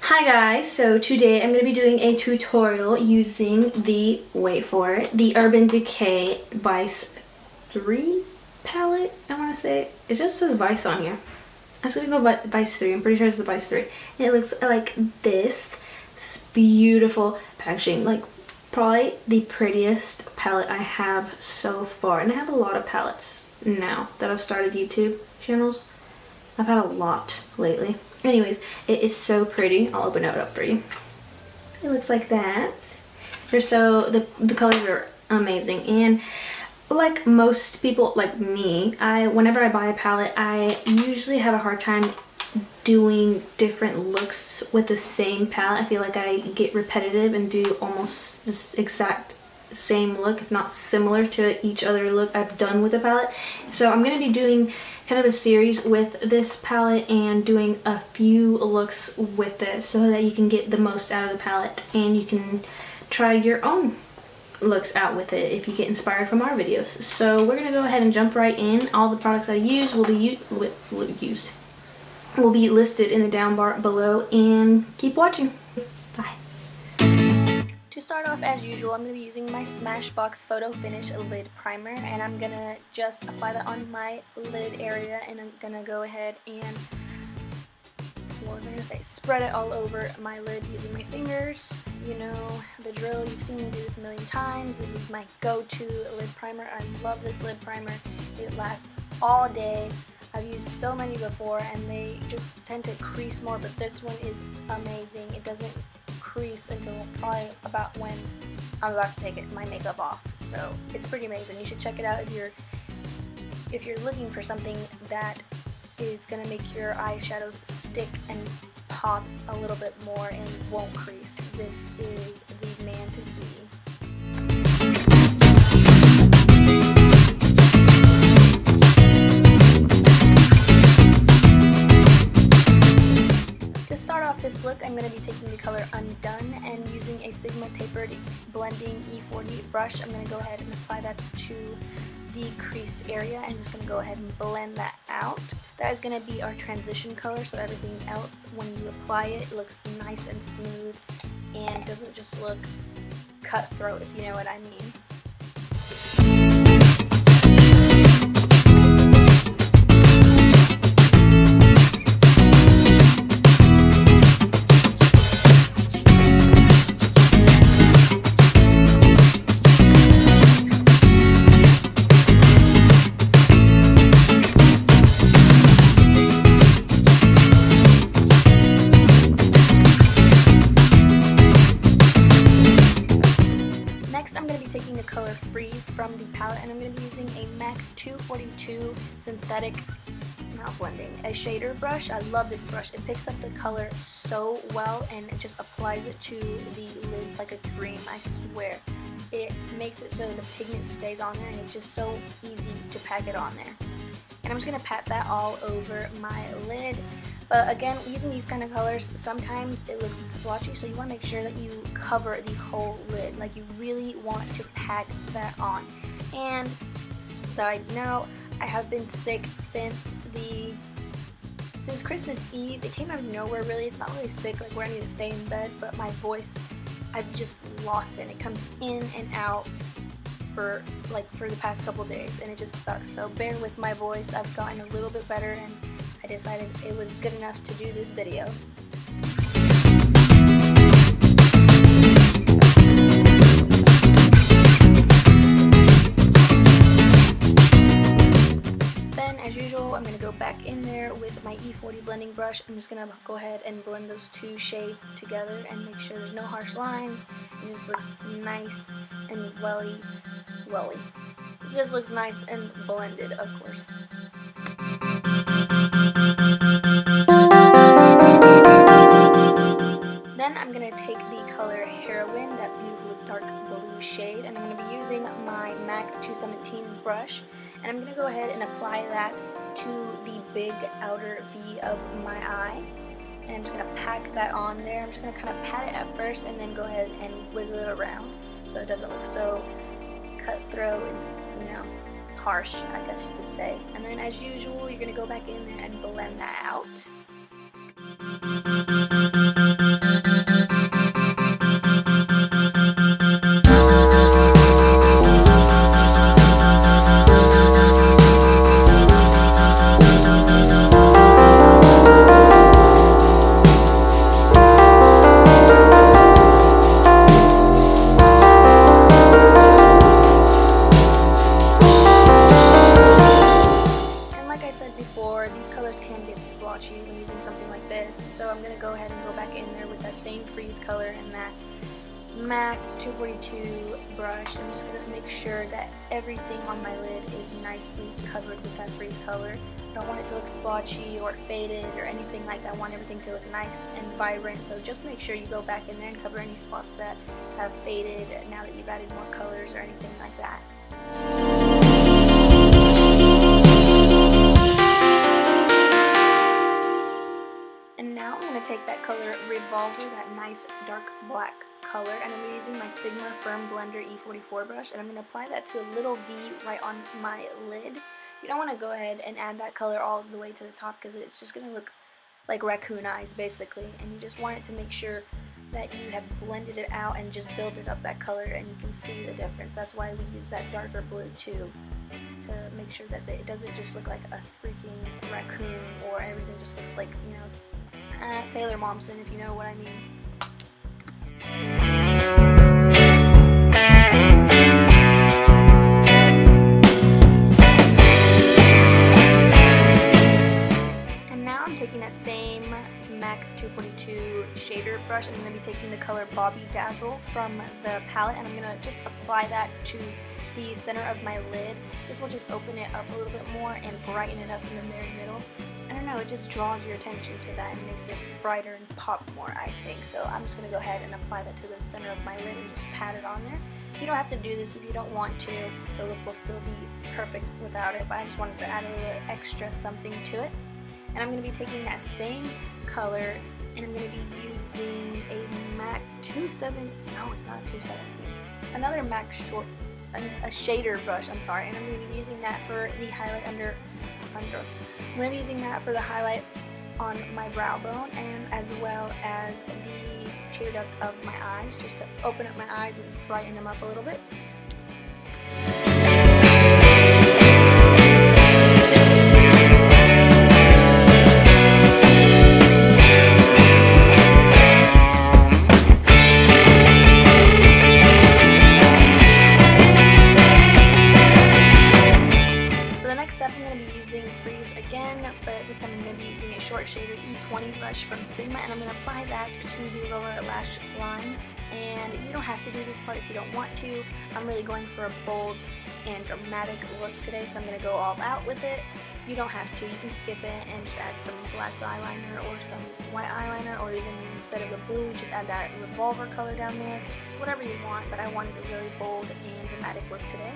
Hi guys, so today I'm going to be doing a tutorial using the, wait for it, the Urban Decay Vice 3 palette, I want to say. It just says Vice on here. I'm just going to go Vice 3, I'm pretty sure it's the Vice 3. And it looks like this. This beautiful packaging, like probably the prettiest palette I have so far. And I have a lot of palettes now that I've started YouTube channels. I've had a lot lately. Anyways, it is so pretty. I'll open it up for you. It looks like that. They're so, the colors are amazing. And like most people, like me, whenever I buy a palette, I usually have a hard time doing different looks with the same palette. I feel like I get repetitive and do almost this exact same look, if not similar to each other look I've done with the palette. So I'm going to be doing kind of a series with this palette and doing a few looks with this so that you can get the most out of the palette and you can try your own looks out with it if you get inspired from our videos. So we're going to go ahead and jump right in. All the products I use will be listed in the down bar below, and keep watching. Bye. To start off, as usual, I'm going to be using my Smashbox Photo Finish Lid Primer, and I'm going to just apply that on my lid area, and I'm going to go ahead and, what was I going to say, spread it all over my lid using my fingers. You know the drill, you've seen me do this a million times. This is my go-to lid primer. I love this lid primer. It lasts all day. I've used so many before and they just tend to crease more, but this one is amazing. It doesn't crease until probably about when I'm about to take my makeup off. So it's pretty amazing. You should check it out if you're looking for something that is gonna make your eyeshadows stick and pop a little bit more and won't crease. This is the man to see. This look, I'm going to be taking the color Undone and using a Sigma tapered blending E40 brush. I'm going to go ahead and apply that to the crease area. I'm just going to go ahead and blend that out. That is going to be our transition color, so everything else, when you apply it, it looks nice and smooth and doesn't just look cutthroat, if you know what I mean. From the palette, and I'm going to be using a MAC 242 synthetic, not blending, a shader brush. I love this brush. It picks up the color so well and it just applies it to the lid like a dream, I swear. It makes it so the pigment stays on there and it's just so easy to pack it on there. And I'm just going to pat that all over my lid. But again, using these kind of colors, sometimes it looks splotchy, so you want to make sure that you cover the whole lid. Like, you really want to pack that on. And side note, I have been sick since Christmas Eve. It came out of nowhere, really. It's not really sick, like where I need to stay in bed, but my voice, I've just lost it. And it comes in and out for the past couple days, and it just sucks. So bear with my voice. I've gotten a little bit better, and I decided it was good enough to do this video. Then, as usual, I'm going to go back in there with my E40 blending brush. I'm just going to go ahead and blend those two shades together and make sure there's no harsh lines. It just looks nice and welly. It just looks nice and blended, of course. Then I'm going to take the color Heroine, that beautiful dark blue shade, and I'm going to be using my MAC 217 brush, and I'm going to go ahead and apply that to the big outer V of my eye. And I'm just going to pack that on there. I'm just going to kind of pat it at first and then go ahead and wiggle it around so it doesn't look so cutthroat and, you know, harsh, I guess you could say. And then, as usual, you're going to go back in there and blend that out. go ahead and go back in there with that same freeze color and that MAC 242 brush. I'm just going to make sure that everything on my lid is nicely covered with that freeze color. I don't want it to look splotchy or faded or anything like that. I want everything to look nice and vibrant, so just make sure you go back in there and cover any spots that have faded now that you've added more colors or anything like that. And now I'm going to take that color Revolver, that nice dark black color, and I'm using my Sigma Firm Blender E44 brush, and I'm going to apply that to a little V right on my lid. You don't want to go ahead and add that color all the way to the top because it's just going to look like raccoon eyes basically, and you just want it to make sure that you have blended it out and just builded up that color and you can see the difference. That's why we use that darker blue too, to make sure that it doesn't just look like a freaking raccoon or everything just looks like, you know, Taylor Momsen, if you know what I mean. And now I'm taking that same MAC 242 shader brush, and I'm going to be taking the color Bobby Dazzle from the palette, and I'm going to just apply that to the center of my lid. This will just open it up a little bit more and brighten it up in the very middle. I don't know, it just draws your attention to that and makes it brighter and pop more, I think. So I'm just going to go ahead and apply that to the center of my lid and just pat it on there. You don't have to do this if you don't want to. The look will still be perfect without it, but I just wanted to add a little extra something to it. And I'm going to be taking that same color and I'm going to be using a MAC 27, no it's not a 217, another MAC short, a shader brush, I'm sorry, and I'm going to be using that for the highlight I'm going to be using that for the highlight on my brow bone and as well as the tear duct of my eyes, just to open up my eyes and brighten them up a little bit. But this time I'm going to be using a short shader E20 brush from Sigma, and I'm going to apply that to the lower lash line. And you don't have to do this part if you don't want to. I'm really going for a bold and dramatic look today, so I'm going to go all out with it. You don't have to. You can skip it and just add some black eyeliner or some white eyeliner, or even instead of the blue, just add that Revolver color down there. It's whatever you want, but I wanted a really bold and dramatic look today.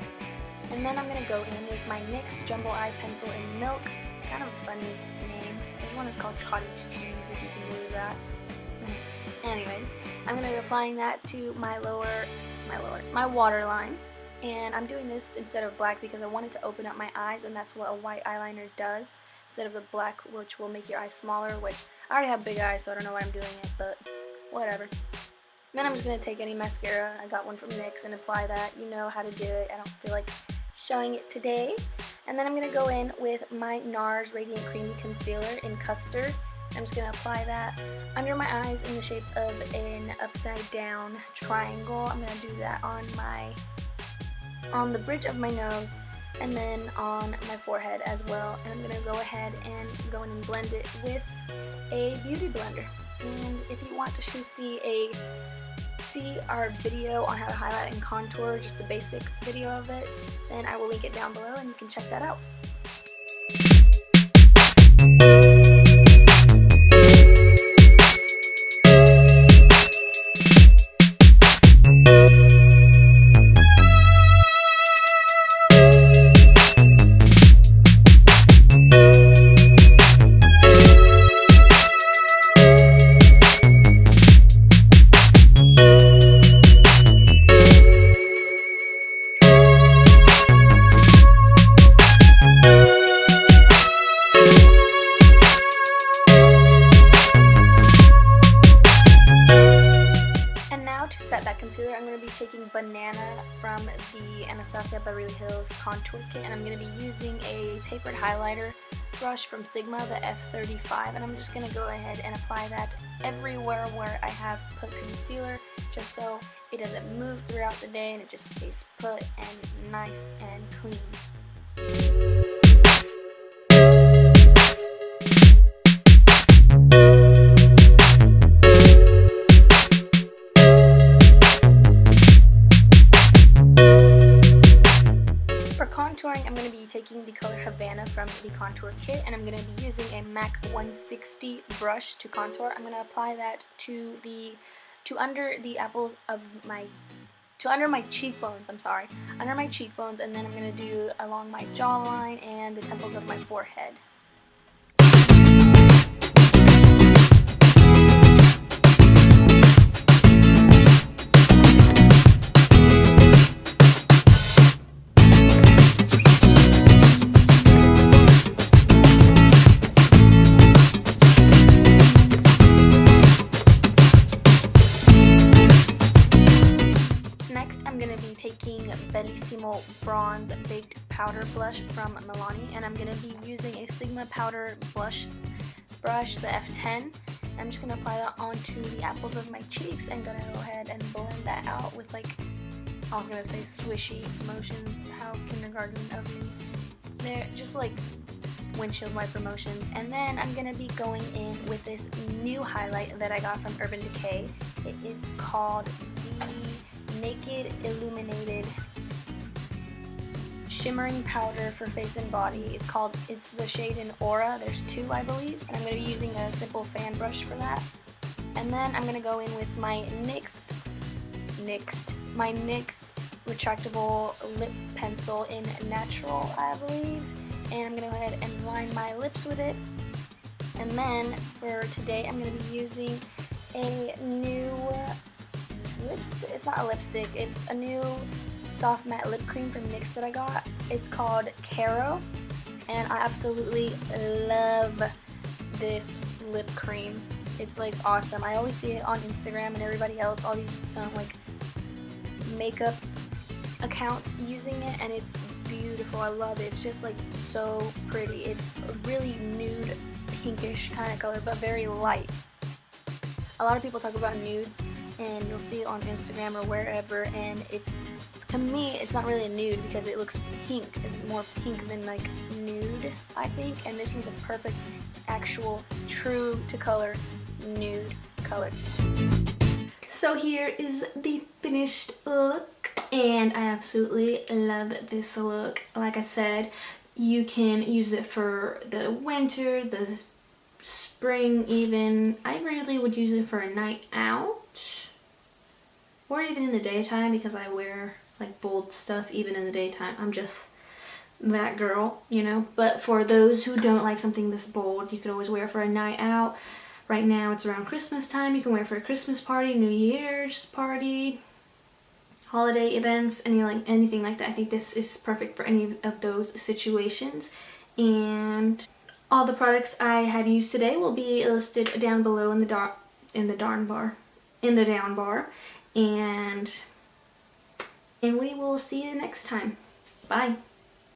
And then I'm going to go in with my NYX Jumbo Eye Pencil in Milk. Kind of a funny name. There's one that's called Cottage Cheese, if you can believe that. Anyways, I'm going to be applying that to my waterline. And I'm doing this instead of black because I wanted to open up my eyes, and that's what a white eyeliner does, instead of the black, which will make your eyes smaller, which I already have big eyes, so I don't know why I'm doing it, but whatever. Then I'm just going to take any mascara, I got one from NYX, and apply that. You know how to do it. I don't feel like showing it today. And then I'm going to go in with my NARS Radiant Creamy Concealer in Custard. I'm just going to apply that under my eyes in the shape of an upside down triangle. I'm going to do that on the bridge of my nose and then on my forehead as well. And I'm going to go ahead and go in and blend it with a beauty blender. And if you want to see our video on how to highlight and contour, just the basic video of it, then I will link it down below and you can check that out. Concealer, I'm going to be taking Banana from the Anastasia Beverly Hills Contour Kit, and I'm going to be using a tapered highlighter brush from Sigma, the F35, and I'm just going to go ahead and apply that everywhere where I have put concealer, just so it doesn't move throughout the day and it just stays put and nice and clean. taking the color Havana from the contour kit, and I'm going to be using a MAC 160 brush to contour. I'm going to apply that to under the apples of my under my cheekbones, under my cheekbones, and then I'm going to do along my jawline and the temples of my forehead. Bellisimo Bronze Baked Powder Blush from Milani, and I'm going to be using a Sigma Powder brush, the F10. I'm just going to apply that onto the apples of my cheeks and going to go ahead and blend that out with, like, I was going to say swishy motions, how kindergarten of me. They're just like windshield wiper motions. And then I'm going to be going in with this new highlight that I got from Urban Decay. It is called the Naked Illuminated Shimmering Powder for Face and Body. It's the shade in Aura. There's two, I believe, and I'm going to be using a simple fan brush for that. And then I'm going to go in with my NYX retractable lip pencil in Natural, I believe, and I'm going to go ahead and line my lips with it. And then for today, I'm going to be using a new lipstick. It's not a lipstick, it's a new soft matte lip cream from NYX that I got. It's called Cairo, and I absolutely love this lip cream. It's like awesome. I always see it on Instagram and everybody else, all these like makeup accounts using it, and it's beautiful. I love it. It's just like so pretty. It's a really nude pinkish kind of color, but very light. A lot of people talk about nudes, and you'll see it on Instagram or wherever, and to me, it's not really a nude because it looks pink. It's more pink than like nude, I think, and this one's a perfect, actual, true to color, nude color. So here is the finished look, and I absolutely love this look. Like I said, you can use it for the winter, the spring even. I really would use it for a night out, or even in the daytime, because I wear like bold stuff even in the daytime. I'm just that girl, you know. But for those who don't like something this bold, you could always wear it for a night out. Right now it's around Christmas time. You can wear it for a Christmas party, New Year's party, holiday events, anything like that. I think this is perfect for any of those situations. And all the products I have used today will be listed down below in the down bar. And we will see you next time. Bye.